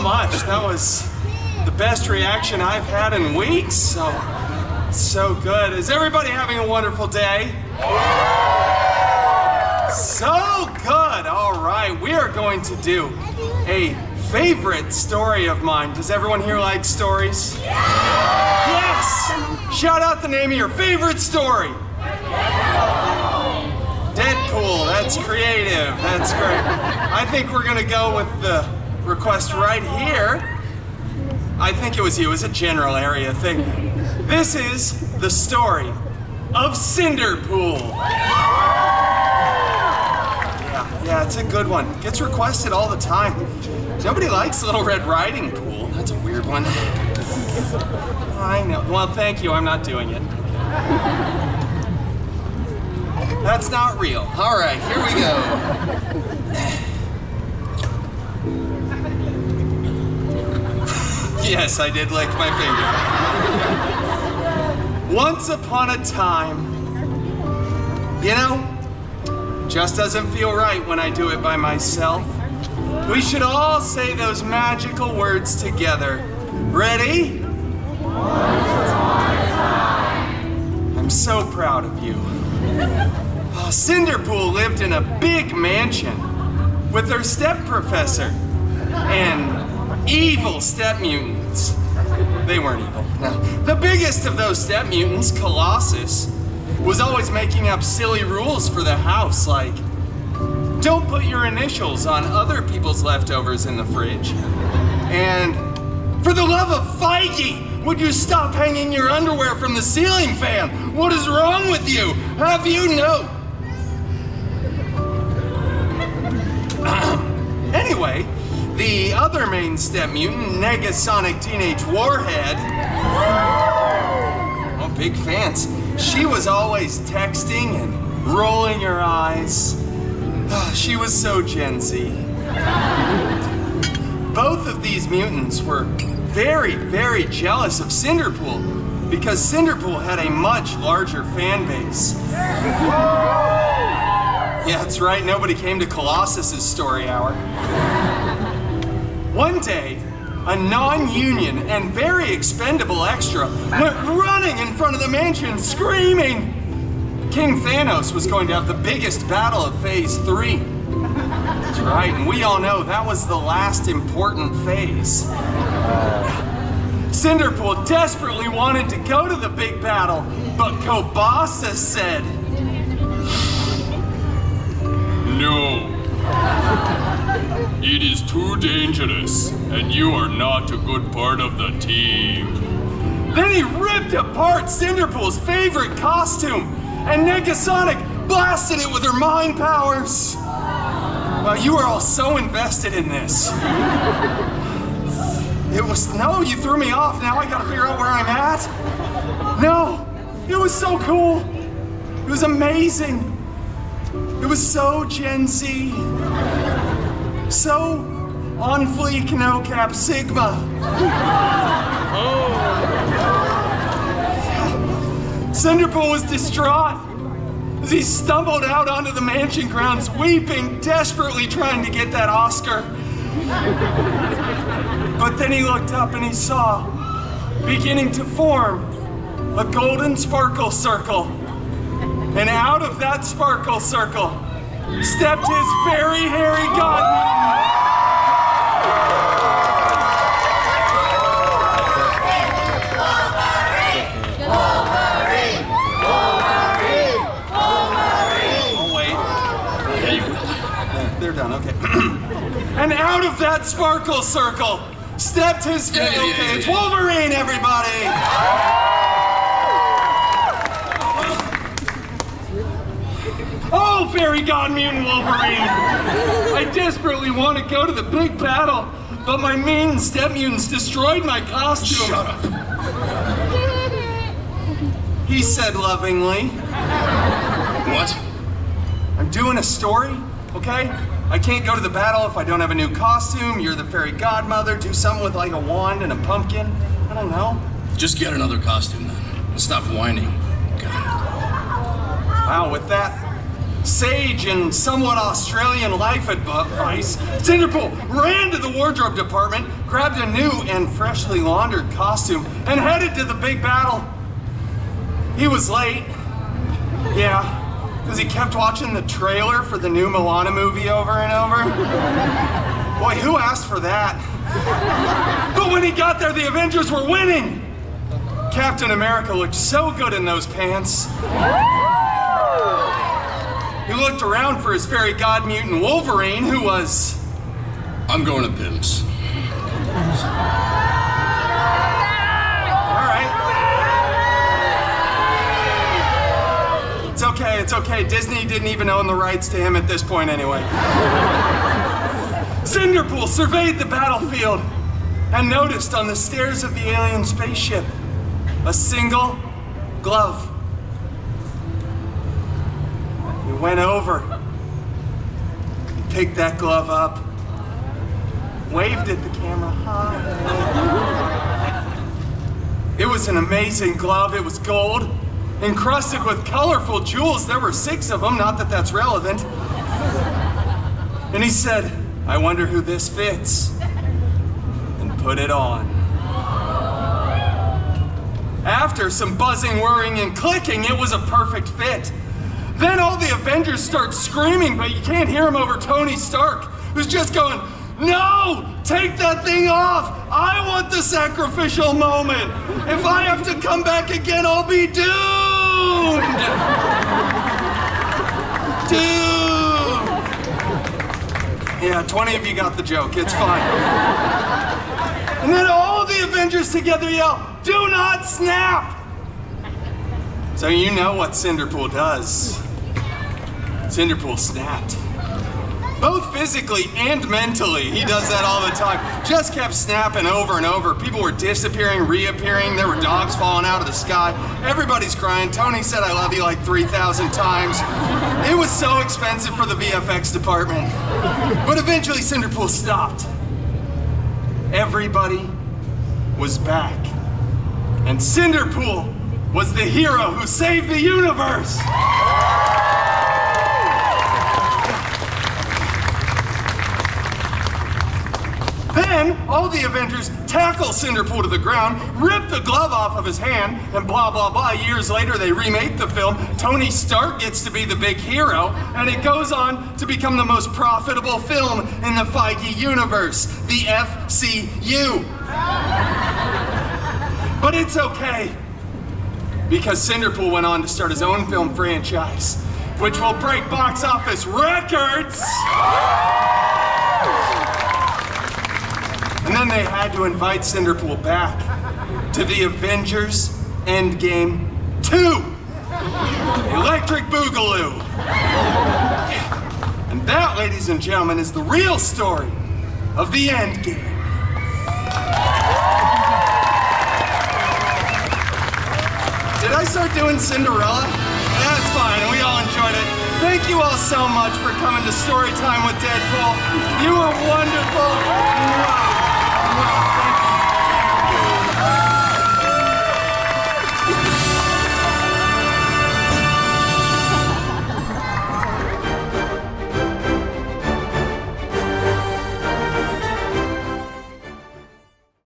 much. That was the best reaction I've had in weeks. So good. Is everybody having a wonderful day? So good. All right, we are going to do a favorite story of mine. Does everyone here like stories? Yes! Shout out the name of your favorite story. Deadpool, that's creative, that's great. I think we're gonna go with the request right here. I think it was you, it was a general area thing. This is the story of Cinderpool. Yeah, it's a good one. Gets requested all the time. Nobody likes Little Red Riding Pool. That's a weird one. I know, well thank you, I'm not doing it. That's not real. All right, here we go. Yes, I did lick my finger. Once upon a time, you know, just doesn't feel right when I do it by myself. We should all say those magical words together. Ready? Once upon a time. I'm so proud of you. Cinderpool lived in a big mansion with her step professor and evil step mutants. They weren't evil, no. The biggest of those step mutants, Colossus, was always making up silly rules for the house, like, don't put your initials on other people's leftovers in the fridge. And for the love of Feige, would you stop hanging your underwear from the ceiling fan? What is wrong with you? Have you no? Anyway, the other main step mutant, Negasonic Teenage Warhead, oh, big fans. She was always texting and rolling her eyes. She was so Gen Z. Both of these mutants were very, very jealous of Cinderpool because Cinderpool had a much larger fan base. Yeah, that's right, nobody came to Colossus's story hour. One day, a non-union and very expendable extra went running in front of the mansion screaming King Thanos was going to have the biggest battle of Phase 3. That's right, and we all know that was the last important phase. Cinderpool desperately wanted to go to the big battle, but Kobasa said, no. It is too dangerous, and you are not a good part of the team. Then he ripped apart Cinderpool's favorite costume, and Negasonic blasted it with her mind powers. Well, you were all so invested in this. No, you threw me off. Now I gotta figure out where I'm at. No, it was so cool. It was amazing. It was so Gen Z. So on fleek, no cap, Sigma. Cinderpool was distraught as he stumbled out onto the mansion grounds, weeping, desperately trying to get that Oscar. But then he looked up and he saw, beginning to form, a golden sparkle circle. And out of that sparkle circle stepped his very hairy godmother. They're done, okay. And out of that sparkle circle stepped his okay, it's Wolverine, everybody! Oh, fairy god mutant Wolverine! I desperately want to go to the big battle, but my mean step mutants destroyed my costume. Shut up. He said lovingly. What? I'm doing a story, okay? I can't go to the battle if I don't have a new costume. You're the fairy godmother. Do something with like a wand and a pumpkin. I don't know. Just get another costume then. And stop whining. God. Wow, with that sage and somewhat Australian life advice, Cinderpool ran to the wardrobe department, grabbed a new and freshly laundered costume, and headed to the big battle. He was late. Yeah, because he kept watching the trailer for the new Moana movie over and over. Boy, who asked for that? But when he got there, the Avengers were winning. Captain America looked so good in those pants. He looked around for his fairy god mutant Wolverine, who was... I'm going to Pim's. All right. It's okay. Disney didn't even own the rights to him at this point anyway. Cinderpool surveyed the battlefield and noticed on the stairs of the alien spaceship a single glove. He went over, picked that glove up, waved at the camera. Hi. It was an amazing glove. It was gold, encrusted with colorful jewels. There were 6 of them, not that that's relevant. And he said, I wonder who this fits, and put it on. After some buzzing, whirring, and clicking, it was a perfect fit. Then all the Avengers start screaming, but you can't hear them over Tony Stark, who's just going, no, take that thing off. I want the sacrificial moment. If I have to come back again, I'll be doomed. Doomed. Yeah, 20 of you got the joke. It's fine. And then all the Avengers together yell, do not snap. So you know what Cinderpool does. Cinderpool snapped. Both physically and mentally. He does that all the time. Just kept snapping over and over. People were disappearing, reappearing. There were dogs falling out of the sky. Everybody's crying. Tony said I love you like 3,000 times. It was so expensive for the VFX department. But eventually Cinderpool stopped. Everybody was back. And Cinderpool was the hero who saved the universe. Then, all the Avengers tackle Cinderpool to the ground, rip the glove off of his hand, and blah, blah, blah. Years later, they remake the film. Tony Stark gets to be the big hero, and it goes on to become the most profitable film in the Feige universe, the FCU. But it's okay, because Cinderpool went on to start his own film franchise, which will break box office records. And then they had to invite Cinderpool back to the Avengers Endgame 2. Electric Boogaloo. And that, ladies and gentlemen, is the real story of the Endgame. Did I start doing Cinderella? That's fine, we all enjoyed it. Thank you all so much for coming to Storytime with Deadpool. You were wonderful. Wow.